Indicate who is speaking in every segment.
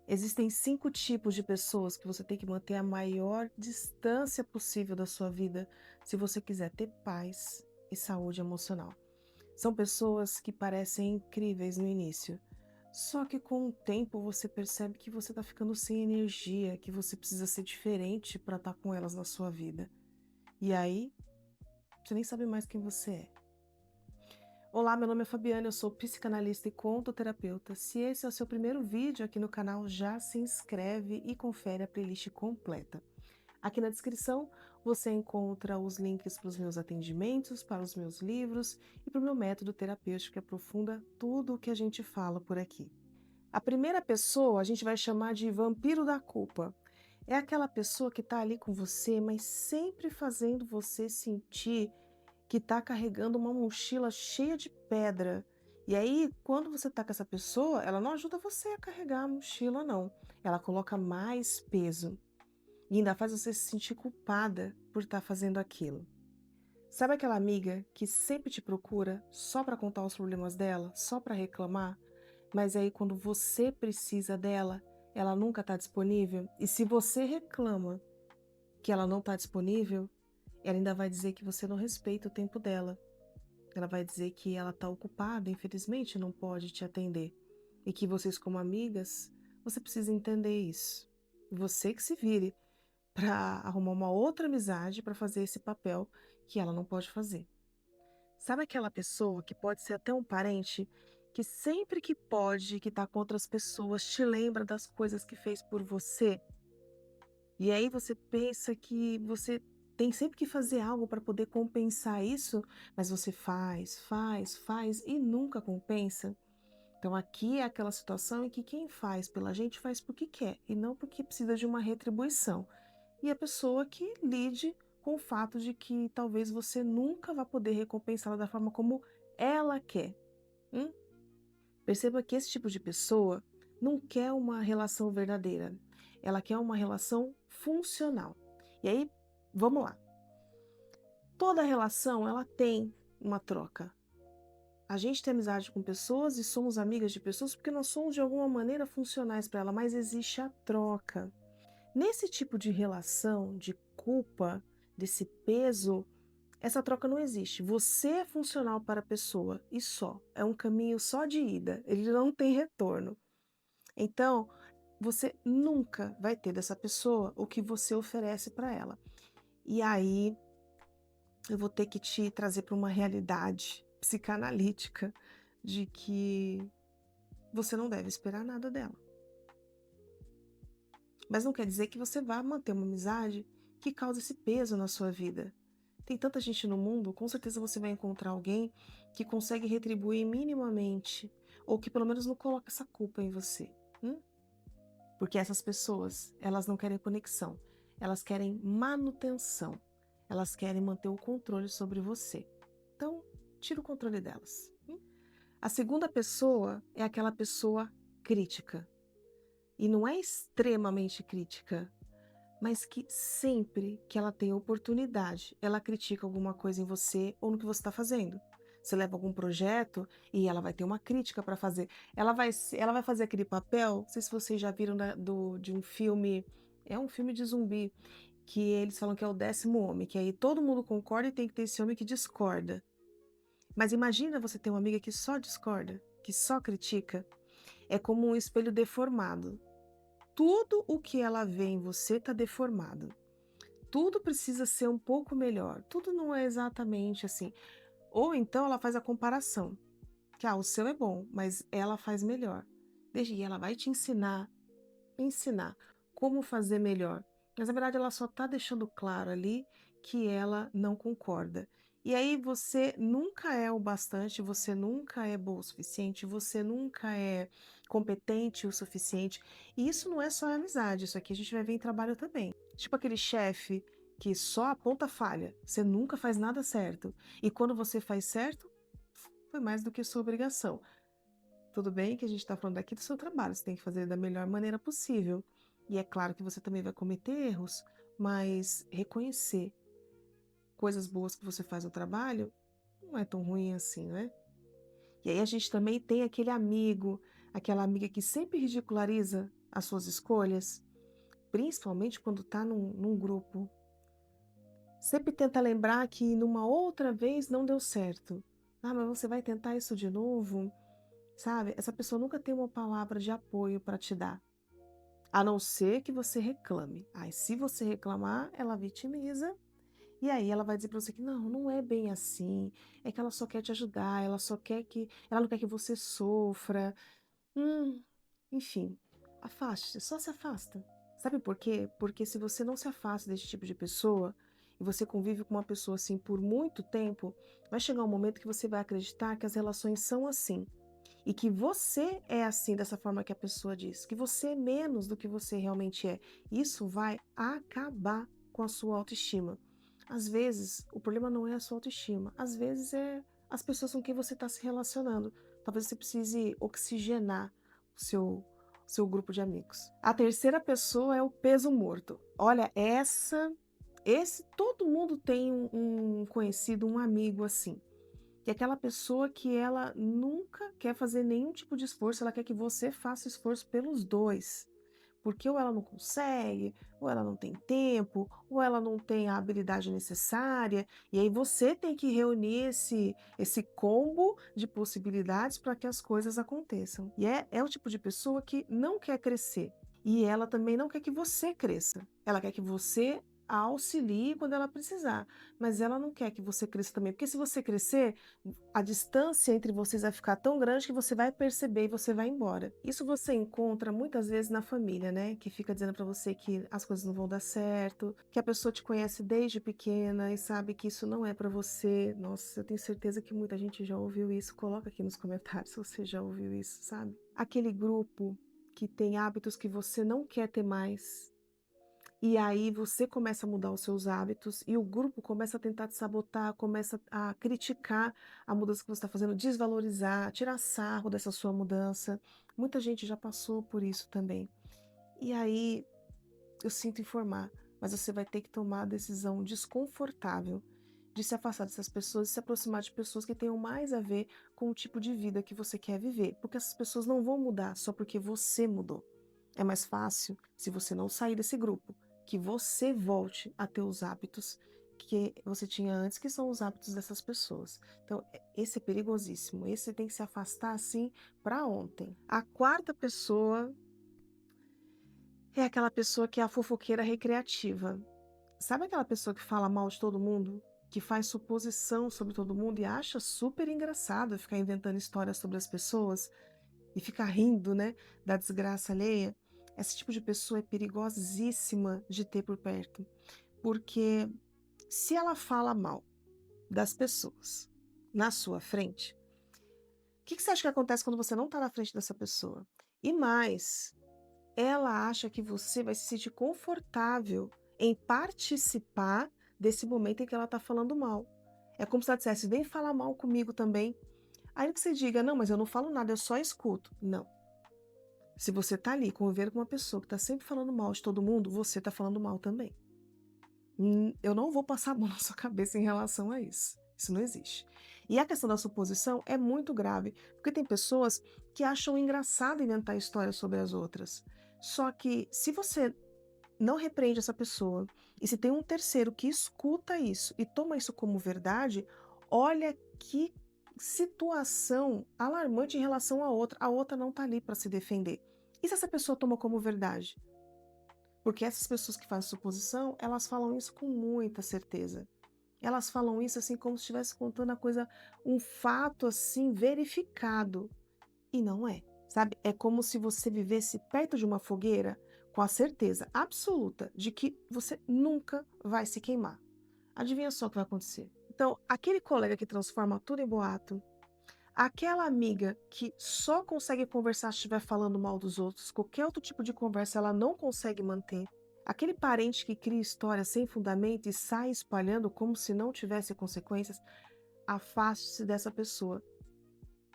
Speaker 1: Existem 5 tipos de pessoas que você tem que manter a maior distância possível da sua vida, se você quiser ter paz e saúde emocional. São pessoas que parecem incríveis no início, só que com o tempo você percebe que você está ficando sem energia, que você precisa ser diferente para estar com elas na sua vida. E aí, você nem sabe mais quem você é. Olá, meu nome é Fabiana, eu sou psicanalista e contoterapeuta. Se esse é o seu primeiro vídeo aqui no canal, já se inscreve e confere a playlist completa. Aqui na descrição você encontra os links para os meus atendimentos, para os meus livros e para o meu método terapêutico que aprofunda tudo o que a gente fala por aqui. A primeira pessoa a gente vai chamar de vampiro da culpa. É aquela pessoa que está ali com você, mas sempre fazendo você sentir que está carregando uma mochila cheia de pedra. E aí, quando você está com essa pessoa, ela não ajuda você a carregar a mochila, não. Ela coloca mais peso e ainda faz você se sentir culpada por estar fazendo aquilo. Sabe aquela amiga que sempre te procura só para contar os problemas dela, só para reclamar, mas aí quando você precisa dela, ela nunca está disponível? E se você reclama que ela não está disponível, ela ainda vai dizer que você não respeita o tempo dela. Ela vai dizer que ela está ocupada, infelizmente não pode te atender. E que vocês, como amigas, você precisa entender isso. Você que se vire para arrumar uma outra amizade para fazer esse papel que ela não pode fazer. Sabe aquela pessoa que pode ser até um parente, que sempre que pode, que está com outras pessoas, te lembra das coisas que fez por você? E aí você pensa que você tem sempre que fazer algo para poder compensar isso, mas você faz e nunca compensa. Então aqui é aquela situação em que quem faz pela gente faz porque quer e não porque precisa de uma retribuição. E a pessoa que lide com o fato de que talvez você nunca vá poder recompensá-la da forma como ela quer. hum? Perceba que esse tipo de pessoa não quer uma relação verdadeira, ela quer uma relação funcional. E aí, vamos lá. Toda relação, ela tem uma troca. A gente tem amizade com pessoas e somos amigas de pessoas porque nós somos de alguma maneira funcionais para ela, mas existe a troca. Nesse tipo de relação, de culpa, desse peso, essa troca não existe. Você é funcional para a pessoa e só. É um caminho só de ida, ele não tem retorno. Então, você nunca vai ter dessa pessoa o que você oferece para ela. E aí, eu vou ter que te trazer para uma realidade psicanalítica de que você não deve esperar nada dela. Mas não quer dizer que você vá manter uma amizade que causa esse peso na sua vida. Tem tanta gente no mundo, com certeza você vai encontrar alguém que consegue retribuir minimamente, ou que pelo menos não coloca essa culpa em você. Porque essas pessoas, elas não querem conexão, elas querem manutenção, elas querem manter o controle sobre você. Então, tira o controle delas. A segunda pessoa é aquela pessoa crítica. E não é extremamente crítica, mas que sempre que ela tem oportunidade, ela critica alguma coisa em você ou no que você está fazendo. Você leva algum projeto e ela vai ter uma crítica para fazer. Ela vai fazer aquele papel, não sei se vocês já viram de um filme, é um filme de zumbi, que eles falam que é o 10º homem, que aí todo mundo concorda e tem que ter esse homem que discorda. Mas imagina você ter uma amiga que só discorda, que só critica. É como um espelho deformado. Tudo o que ela vê em você está deformado. Tudo precisa ser um pouco melhor. Tudo não é exatamente assim. Ou então ela faz a comparação. Que o seu é bom, mas ela faz melhor. E ela vai te ensinar como fazer melhor. Mas na verdade ela só está deixando claro ali que ela não concorda. E aí você nunca é o bastante, você nunca é bom o suficiente, você nunca é competente o suficiente. E isso não é só amizade, isso aqui a gente vai ver em trabalho também. Tipo aquele chefe que só aponta falha, você nunca faz nada certo. E quando você faz certo, foi mais do que sua obrigação. Tudo bem que a gente está falando aqui do seu trabalho, você tem que fazer da melhor maneira possível. E é claro que você também vai cometer erros, mas reconhecer coisas boas que você faz no trabalho não é tão ruim assim, né? E aí a gente também tem aquele amigo, aquela amiga que sempre ridiculariza as suas escolhas, principalmente quando está num grupo. Sempre tenta lembrar que numa outra vez não deu certo. Ah, mas você vai tentar isso de novo? Sabe? Essa pessoa nunca tem uma palavra de apoio para te dar. A não ser que você reclame. Aí, se você reclamar, ela vitimiza. E aí ela vai dizer para você que não, não é bem assim. É que ela só quer te ajudar. Ela não quer que você sofra. Hum, enfim, afaste, só se afasta. Sabe por quê? Porque se você não se afasta desse tipo de pessoa e você convive com uma pessoa assim por muito tempo, vai chegar um momento que você vai acreditar que as relações são assim e que você é assim dessa forma que a pessoa diz, que você é menos do que você realmente é. Isso vai acabar com a sua autoestima. Às vezes, o problema não é a sua autoestima, às vezes é as pessoas com quem você está se relacionando. Talvez você precise oxigenar o seu grupo de amigos. A terceira pessoa é o peso morto. Olha, esse todo mundo tem um conhecido, um amigo assim. Que é aquela pessoa que ela nunca quer fazer nenhum tipo de esforço, ela quer que você faça esforço pelos dois. Porque ou ela não consegue, ou ela não tem tempo, ou ela não tem a habilidade necessária, e aí você tem que reunir esse combo de possibilidades para que as coisas aconteçam. E é o tipo de pessoa que não quer crescer. E ela também não quer que você cresça. Ela quer que você a auxilie quando ela precisar, mas ela não quer que você cresça também, porque se você crescer, a distância entre vocês vai ficar tão grande que você vai perceber e você vai embora. Isso você encontra muitas vezes na família, né? Que fica dizendo pra você que as coisas não vão dar certo, que a pessoa te conhece desde pequena e sabe que isso não é pra você. Nossa, eu tenho certeza que muita gente já ouviu isso. Coloca aqui nos comentários se você já ouviu isso, sabe? Aquele grupo que tem hábitos que você não quer ter mais. E aí você começa a mudar os seus hábitos e o grupo começa a tentar te sabotar, começa a criticar a mudança que você está fazendo, desvalorizar, tirar sarro dessa sua mudança. Muita gente já passou por isso também. E aí eu sinto informar, mas você vai ter que tomar a decisão desconfortável de se afastar dessas pessoas e se aproximar de pessoas que tenham mais a ver com o tipo de vida que você quer viver, porque essas pessoas não vão mudar só porque você mudou. É mais fácil, se você não sair desse grupo, que você volte a ter os hábitos que você tinha antes, que são os hábitos dessas pessoas. Então, esse é perigosíssimo. Esse você tem que se afastar assim para ontem. A quarta pessoa é aquela pessoa que é a fofoqueira recreativa. Sabe aquela pessoa que fala mal de todo mundo? Que faz suposição sobre todo mundo e acha super engraçado ficar inventando histórias sobre as pessoas e ficar rindo, né, da desgraça alheia? Esse tipo de pessoa é perigosíssima de ter por perto, porque se ela fala mal das pessoas na sua frente, o que você acha que acontece quando você não está na frente dessa pessoa? E mais, ela acha que você vai se sentir confortável em participar desse momento em que ela está falando mal. É como se ela dissesse: vem falar mal comigo também. Aí que você diga: não, mas eu não falo nada, eu só escuto. Não. Se você está ali convivendo com uma pessoa que está sempre falando mal de todo mundo, você está falando mal também. Eu não vou passar a mão na sua cabeça em relação a isso. Isso não existe. E a questão da suposição é muito grave, porque tem pessoas que acham engraçado inventar histórias sobre as outras. Só que se você não repreende essa pessoa, e se tem um terceiro que escuta isso e toma isso como verdade, olha que situação alarmante em relação à outra. A outra não está ali para se defender. E se essa pessoa toma como verdade? Porque essas pessoas que fazem suposição, elas falam isso com muita certeza. Elas falam isso assim como se estivesse contando a coisa, um fato assim verificado. E não é, sabe? É como se você vivesse perto de uma fogueira com a certeza absoluta de que você nunca vai se queimar. Adivinha só o que vai acontecer? Então, aquele colega que transforma tudo em boato, aquela amiga que só consegue conversar se estiver falando mal dos outros, qualquer outro tipo de conversa ela não consegue manter. Aquele parente que cria histórias sem fundamento e sai espalhando como se não tivesse consequências, afaste-se dessa pessoa.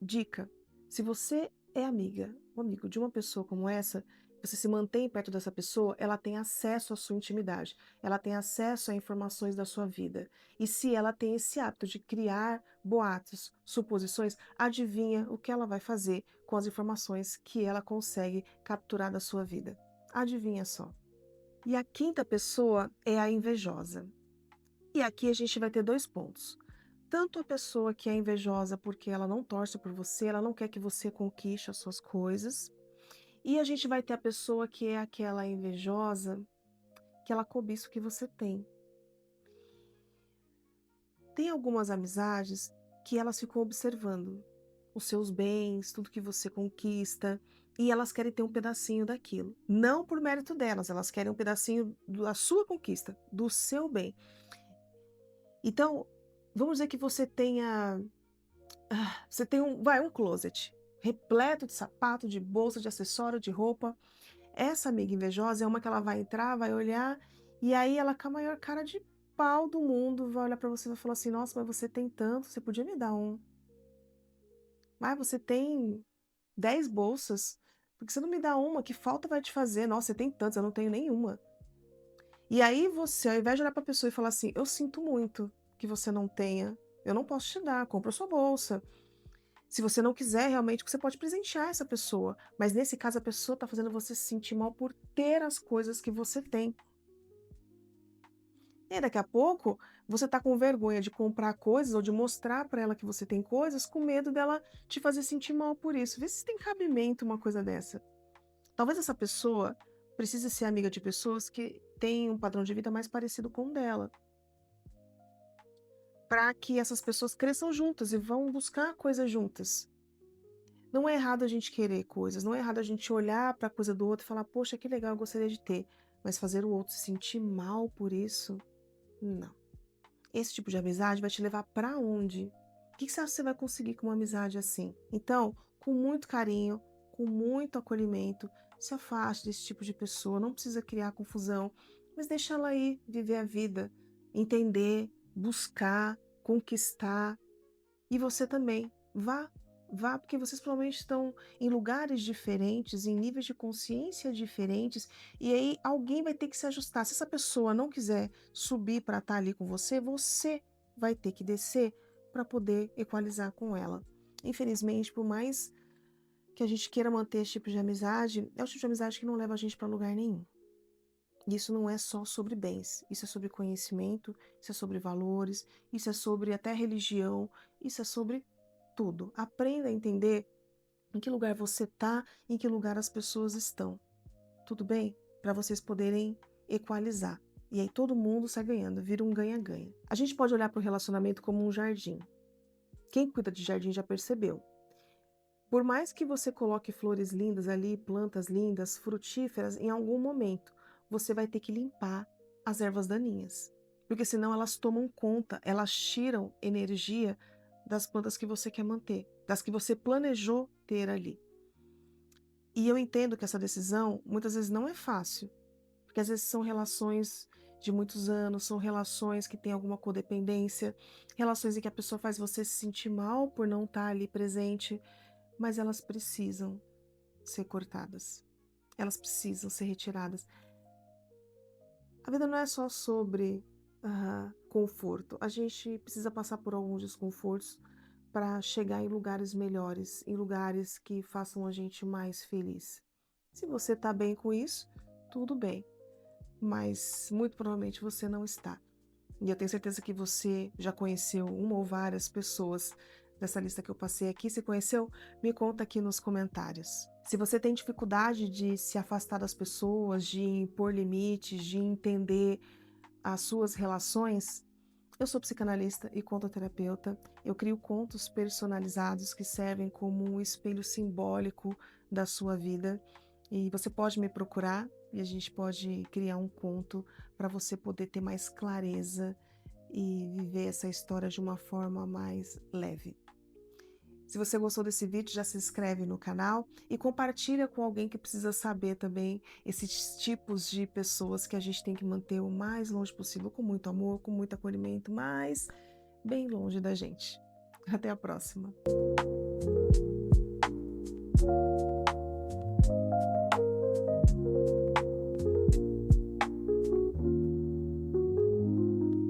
Speaker 1: Dica: se você é amiga ou amigo de uma pessoa como essa, você se mantém perto dessa pessoa, ela tem acesso à sua intimidade, ela tem acesso a informações da sua vida. E se ela tem esse hábito de criar boatos, suposições, adivinha o que ela vai fazer com as informações que ela consegue capturar da sua vida? Adivinha só. E a quinta pessoa é a invejosa. E aqui a gente vai ter dois pontos. Tanto a pessoa que é invejosa porque ela não torce por você, ela não quer que você conquiste as suas coisas. E a gente vai ter a pessoa que é aquela invejosa, que ela cobiça o que você tem. Tem algumas amizades que elas ficam observando os seus bens, tudo que você conquista, e elas querem ter um pedacinho daquilo. Não por mérito delas, elas querem um pedacinho da sua conquista, do seu bem. Então, vamos dizer que você tem um closet repleto de sapato, de bolsa, de acessório, de roupa. Essa amiga invejosa é uma que ela vai entrar, vai olhar, e aí ela com a maior cara de pau do mundo vai olhar pra você e vai falar assim: "Nossa, mas você tem tanto, você podia me dar um. Ah, você tem 10 bolsas, por que você não me dá uma? Que falta vai te fazer? Nossa, você tem tantas, eu não tenho nenhuma". E aí você, ao invés de olhar pra pessoa e falar assim: "Eu sinto muito que você não tenha, eu não posso te dar, compra sua bolsa". Se você não quiser realmente, você pode presentear essa pessoa, mas nesse caso a pessoa está fazendo você se sentir mal por ter as coisas que você tem. E aí daqui a pouco, você está com vergonha de comprar coisas ou de mostrar para ela que você tem coisas, com medo dela te fazer sentir mal por isso. Vê se tem cabimento uma coisa dessa. Talvez essa pessoa precise ser amiga de pessoas que têm um padrão de vida mais parecido com o dela, para que essas pessoas cresçam juntas e vão buscar coisas juntas. Não é errado a gente querer coisas, não é errado a gente olhar para a coisa do outro e falar: "Poxa, que legal, eu gostaria de ter", mas fazer o outro se sentir mal por isso, não. Esse tipo de amizade vai te levar para onde? O que você acha que você vai conseguir com uma amizade assim? Então, com muito carinho, com muito acolhimento, se afaste desse tipo de pessoa, não precisa criar confusão, mas deixa ela aí viver a vida, entender, buscar, conquistar. E você também, vá, porque vocês provavelmente estão em lugares diferentes, em níveis de consciência diferentes, e aí alguém vai ter que se ajustar. Se essa pessoa não quiser subir para estar ali com você, você vai ter que descer para poder equalizar com ela. Infelizmente, por mais que a gente queira manter esse tipo de amizade, é o tipo de amizade que não leva a gente para lugar nenhum. E isso não é só sobre bens, isso é sobre conhecimento, isso é sobre valores, isso é sobre até religião, isso é sobre tudo. Aprenda a entender em que lugar você está, em que lugar as pessoas estão. Tudo bem? Para vocês poderem equalizar. E aí todo mundo sai ganhando, vira um ganha-ganha. A gente pode olhar para o relacionamento como um jardim. Quem cuida de jardim já percebeu. Por mais que você coloque flores lindas ali, plantas lindas, frutíferas, em algum momento você vai ter que limpar as ervas daninhas. Porque senão elas tomam conta, elas tiram energia das plantas que você quer manter, das que você planejou ter ali. E eu entendo que essa decisão muitas vezes não é fácil, porque às vezes são relações de muitos anos, são relações que têm alguma codependência, relações em que a pessoa faz você se sentir mal por não estar ali presente, mas elas precisam ser cortadas. Elas precisam ser retiradas. A vida não é só sobre conforto. A gente precisa passar por alguns desconfortos para chegar em lugares melhores, em lugares que façam a gente mais feliz. Se você está bem com isso, tudo bem, mas muito provavelmente você não está. E eu tenho certeza que você já conheceu uma ou várias pessoas dessa lista que eu passei aqui. Se conheceu, me conta aqui nos comentários. Se você tem dificuldade de se afastar das pessoas, de impor limites, de entender as suas relações, eu sou psicanalista e contoterapeuta. Eu crio contos personalizados que servem como um espelho simbólico da sua vida. E você pode me procurar e a gente pode criar um conto para você poder ter mais clareza e viver essa história de uma forma mais leve. Se você gostou desse vídeo, já se inscreve no canal e compartilha com alguém que precisa saber também esses tipos de pessoas que a gente tem que manter o mais longe possível, com muito amor, com muito acolhimento, mas bem longe da gente. Até a próxima.